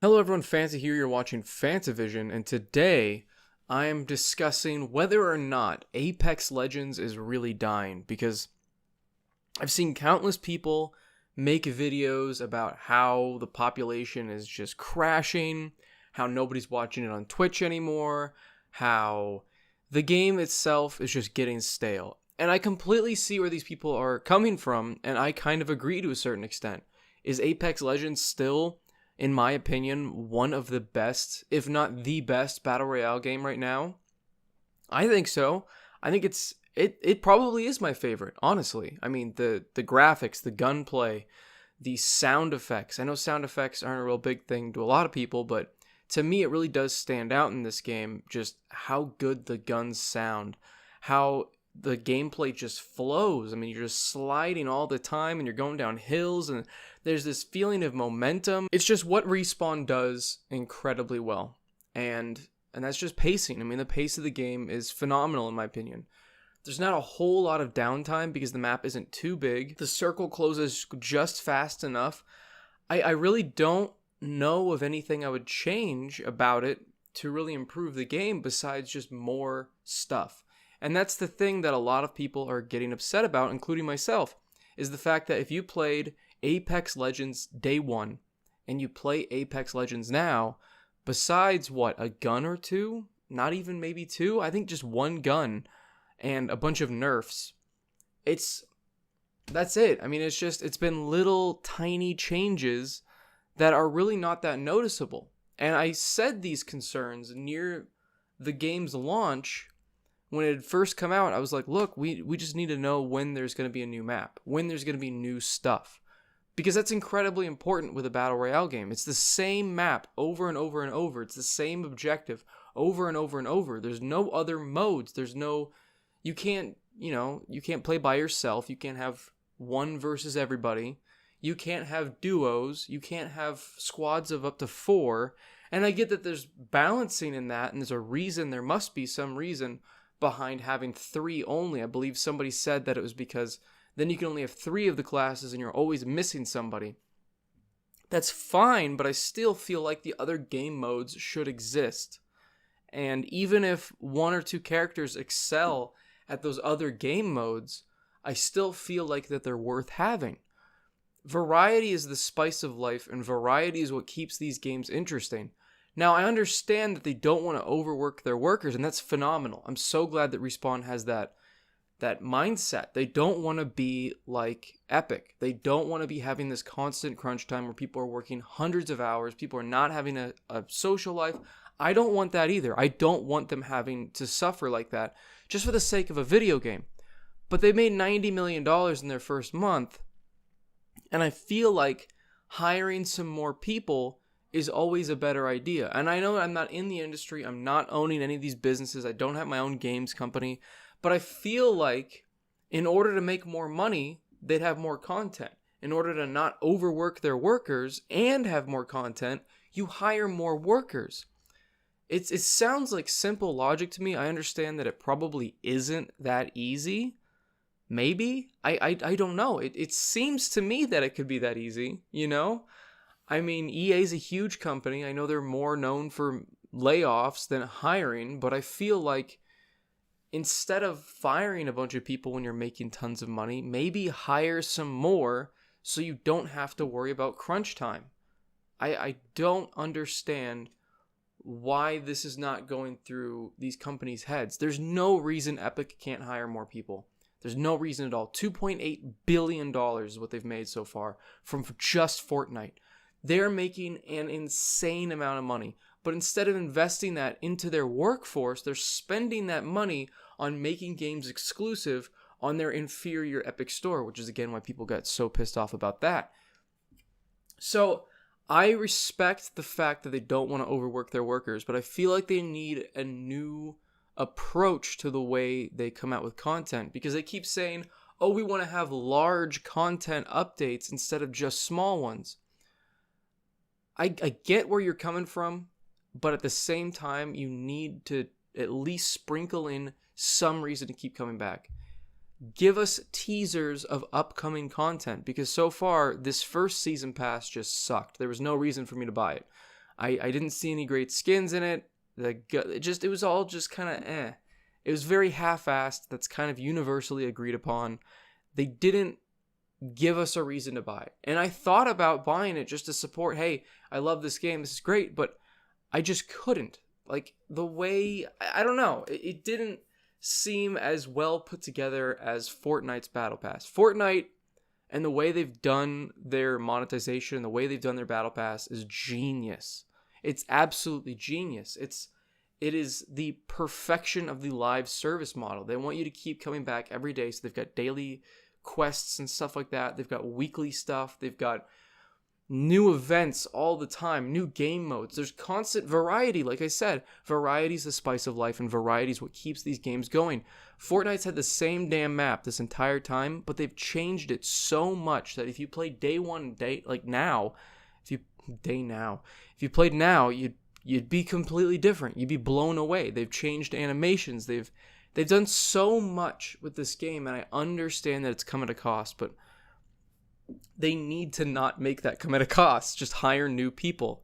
Hello everyone, Fancy here, you're watching Fantavision, and today I am discussing whether or not Apex Legends is really dying, because I've seen countless people make videos about how the population is just crashing, how nobody's watching it on Twitch anymore, how the game itself is just getting stale. And I completely see where these people are coming from, and I kind of agree to a certain extent. Is Apex Legends still, in my opinion, one of the best, if not the best, Battle Royale game right now? I think so. I think it probably is my favorite, honestly. I mean, the graphics, the gunplay, the sound effects. I know sound effects aren't a real big thing to a lot of people, but to me it really does stand out in this game, just how good the guns sound, how the gameplay just flows. I mean, you're just sliding all the time and you're going down hills and there's this feeling of momentum. It's just what Respawn does incredibly well. And that's just pacing. I mean, the pace of the game is phenomenal in my opinion. There's not a whole lot of downtime because the map isn't too big. The circle closes just fast enough. I really don't know of anything I would change about it to really improve the game besides just more stuff. And that's the thing that a lot of people are getting upset about, including myself, is the fact that if you played Apex Legends day one and you play Apex Legends now, besides what, a gun or two? Not even maybe two? I think just one gun and a bunch of nerfs. That's it. I mean, it's been little tiny changes that are really not that noticeable. And I said these concerns near the game's launch. When it had first come out, I was like, look, we just need to know when there's going to be a new map, when there's going to be new stuff. Because that's incredibly important with a Battle Royale game. It's the same map over and over and over. It's the same objective over and over and over. There's no other modes. You can't play by yourself. You can't have one versus everybody. You can't have duos. You can't have squads of up to 4. And I get that there's balancing in that, and there must be some reason behind having 3 only. I believe somebody said that it was because then you can only have 3 of the classes and you're always missing somebody. That's fine, but I still feel like the other game modes should exist. And even if 1 or 2 characters excel at those other game modes, I still feel like that they're worth having. Variety is the spice of life, and variety is what keeps these games interesting. Now, I understand that they don't want to overwork their workers, and that's phenomenal. I'm so glad that Respawn has that mindset. They don't want to be like Epic. They don't want to be having this constant crunch time where people are working hundreds of hours. People are not having a social life. I don't want that either. I don't want them having to suffer like that just for the sake of a video game. But they made $90 million in their first month, and I feel like hiring some more people is always a better idea. And I know I'm not in the industry. I'm not owning any of these businesses. I don't have my own games company. But I feel like in order to make more money, they'd have more content. In order to not overwork their workers and have more content, you hire more workers. It sounds like simple logic to me. I understand that it probably isn't that easy. Maybe? I don't know. It seems to me that it could be that easy, you know? I mean, EA's a huge company. I know they're more known for layoffs than hiring, but I feel like instead of firing a bunch of people when you're making tons of money, maybe hire some more so you don't have to worry about crunch time. I don't understand why this is not going through these companies' heads. There's no reason Epic can't hire more people. There's no reason at all. $2.8 billion is what they've made so far from just Fortnite. They're making an insane amount of money. But instead of investing that into their workforce, they're spending that money on making games exclusive on their inferior Epic Store, which is again why people got so pissed off about that. So I respect the fact that they don't want to overwork their workers, but I feel like they need a new approach to the way they come out with content, because they keep saying, oh, we want to have large content updates instead of just small ones. I get where you're coming from, but at the same time, you need to at least sprinkle in some reason to keep coming back. Give us teasers of upcoming content, because so far, this first season pass just sucked. There was no reason for me to buy it. I didn't see any great skins in it. It was all just kind of eh. It was very half-assed. That's kind of universally agreed upon. They didn't give us a reason to buy it. And I thought about buying it just to support, hey, I love this game, this is great, but I just couldn't. Like, the way, I don't know, it didn't seem as well put together as Fortnite's Battle Pass. Fortnite and the way they've done their monetization, the way they've done their Battle Pass is genius. It's absolutely genius. It is the perfection of the live service model. They want you to keep coming back every day, so they've got daily quests and stuff like that. They've got weekly stuff. They've got new events all the time, new game modes. There's constant variety. Like I said, variety is the spice of life, and variety is what keeps these games going. Fortnite's had the same damn map this entire time, but they've changed it so much that if you play day one, if you played now, you'd be completely different. You'd be blown away. They've changed animations. They've done so much with this game, and I understand that it's come at a cost, but they need to not make that come at a cost. Just hire new people.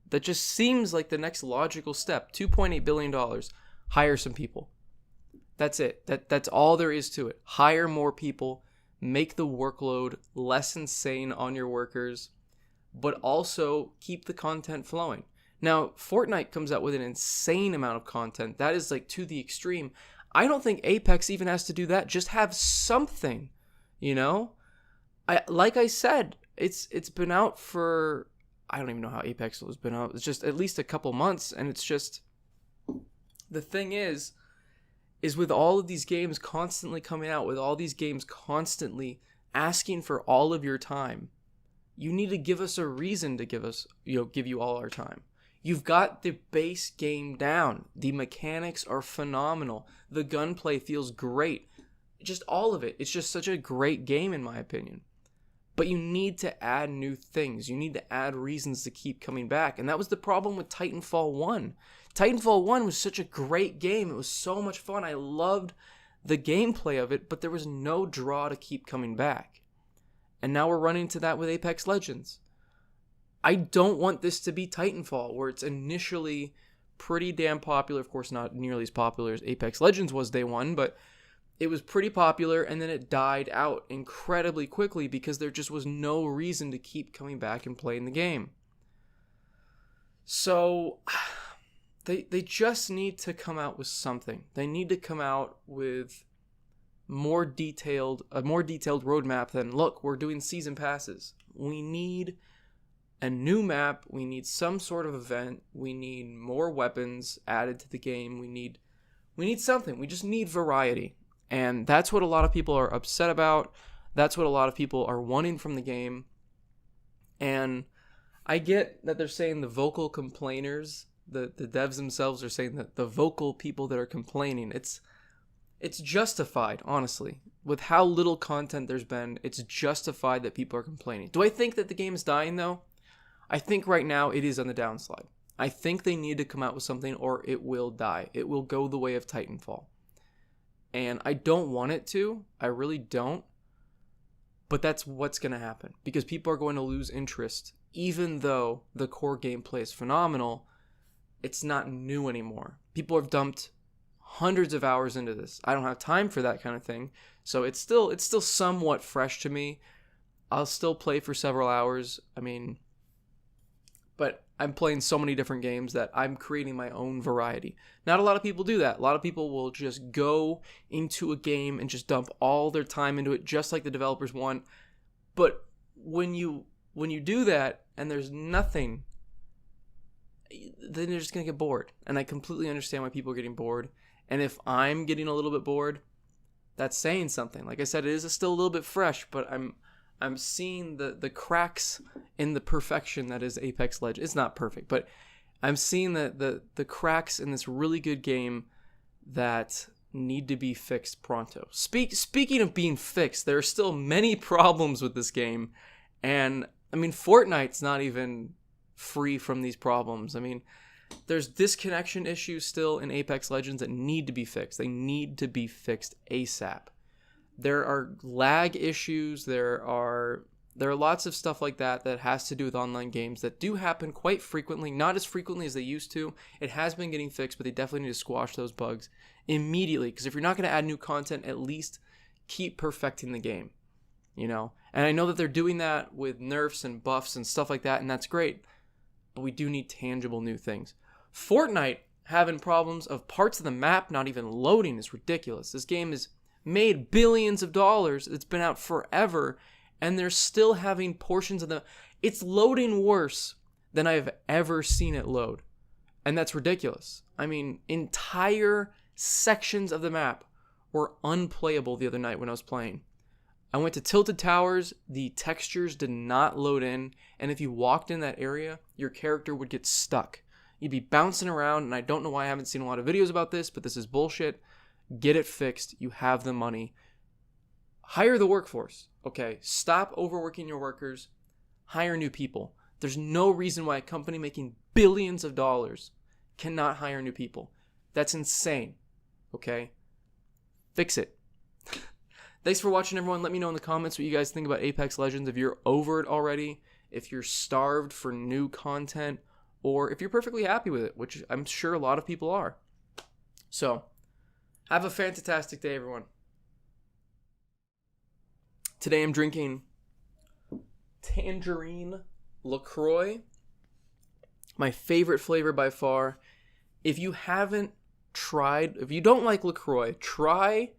That just seems like the next logical step. $2.8 billion. Hire some people. That's it. That's all there is to it. Hire more people. Make the workload less insane on your workers, but also keep the content flowing. Now, Fortnite comes out with an insane amount of content. That is like to the extreme. I don't think Apex even has to do that. Just have something, you know? Like I said, it's been out for, I don't even know how Apex has been out. It's just at least a couple months, and it's just, the thing is with all of these games constantly coming out, with all these games constantly asking for all of your time, you need to give us a reason to give you all our time. You've got the base game down. The mechanics are phenomenal. The gunplay feels great. Just all of it. It's just such a great game in my opinion. But you need to add new things. You need to add reasons to keep coming back. And that was the problem with Titanfall 1. Titanfall 1 was such a great game. It was so much fun. I loved the gameplay of it, but there was no draw to keep coming back. And now we're running into that with Apex Legends. I don't want this to be Titanfall, where it's initially pretty damn popular. Of course, not nearly as popular as Apex Legends was day one, but it was pretty popular, and then it died out incredibly quickly because there just was no reason to keep coming back and playing the game. So they just need to come out with something. They need to come out with a more detailed roadmap than, look, we're doing season passes. We need a new map. We need some sort of event. We need more weapons added to the game. We need something. We just need variety. And that's what a lot of people are upset about. That's what a lot of people are wanting from the game. And I get that they're saying the vocal complainers, the devs themselves are saying that the vocal people that are complaining, it's justified, honestly. With how little content there's been, it's justified that people are complaining. Do I think that the game is dying, though? I think right now it is on the downslide. I think they need to come out with something or it will die. It will go the way of Titanfall. And I don't want it to. I really don't. But that's what's going to happen. Because people are going to lose interest. Even though the core gameplay is phenomenal, it's not new anymore. People have dumped hundreds of hours into this. I don't have time for that kind of thing. So it's still somewhat fresh to me. I'll still play for several hours. But I'm playing so many different games that I'm creating my own variety. Not a lot of people do that. A lot of people will just go into a game and just dump all their time into it, just like the developers want. But when you do that and there's nothing, then you're just going to get bored. And I completely understand why people are getting bored. And if I'm getting a little bit bored, that's saying something. Like I said, it is still a little bit fresh, but I'm seeing the cracks in the perfection that is Apex Legends. It's not perfect, but I'm seeing the cracks in this really good game that need to be fixed pronto. Speaking of being fixed, there are still many problems with this game. And, Fortnite's not even free from these problems. There's disconnection issues still in Apex Legends that need to be fixed. They need to be fixed ASAP. There are lag issues. There are There are lots of stuff like that that has to do with online games that do happen quite frequently, not as frequently as they used to. It has been getting fixed, but they definitely need to squash those bugs immediately, because if you're not going to add new content, at least keep perfecting the game, you know? And I know that they're doing that with nerfs and buffs and stuff like that, and that's great, but we do need tangible new things. Fortnite having problems of parts of the map not even loading is ridiculous. This game has made billions of dollars. It's been out forever, and they're still having portions of the... It's loading worse than I've ever seen it load. And that's ridiculous. I mean, entire sections of the map were unplayable the other night when I was playing. I went to Tilted Towers, the textures did not load in, and if you walked in that area, your character would get stuck. You'd be bouncing around, and I don't know why I haven't seen a lot of videos about this, but this is bullshit. Get it fixed. You have the money. Hire the workforce, okay? Stop overworking your workers. Hire new people. There's no reason why a company making billions of dollars cannot hire new people. That's insane, okay? Fix it. Thanks for watching, everyone. Let me know in the comments what you guys think about Apex Legends, if you're over it already, if you're starved for new content, or if you're perfectly happy with it, which I'm sure a lot of people are. So, have a fantastic day, everyone. Today I'm drinking Tangerine LaCroix, my favorite flavor by far. If you haven't tried, if you don't like LaCroix, try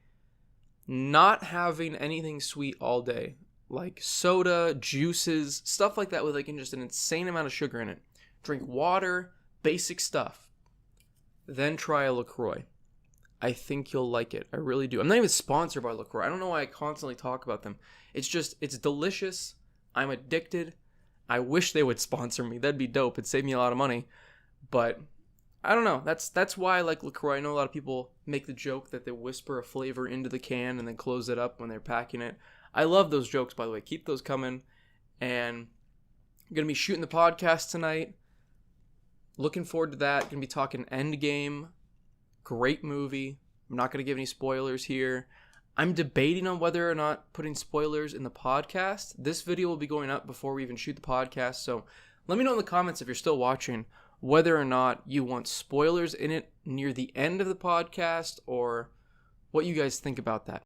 not having anything sweet all day, like soda, juices, stuff like that with like just an insane amount of sugar in it. Drink water, basic stuff. Then try a LaCroix. I think you'll like it. I really do. I'm not even sponsored by LaCroix. I don't know why I constantly talk about them. It's just, it's delicious. I'm addicted. I wish they would sponsor me. That'd be dope. It'd save me a lot of money. But I don't know. That's why I like LaCroix. I know a lot of people make the joke that they whisper a flavor into the can and then close it up when they're packing it. I love those jokes, by the way. Keep those coming. And I'm going to be shooting the podcast tonight. Looking forward to that. Going to be talking Endgame. Great movie. I'm not going to give any spoilers here. I'm debating on whether or not putting spoilers in the podcast. This video will be going up before we even shoot the podcast. So let me know in the comments if you're still watching whether or not you want spoilers in it near the end of the podcast or what you guys think about that.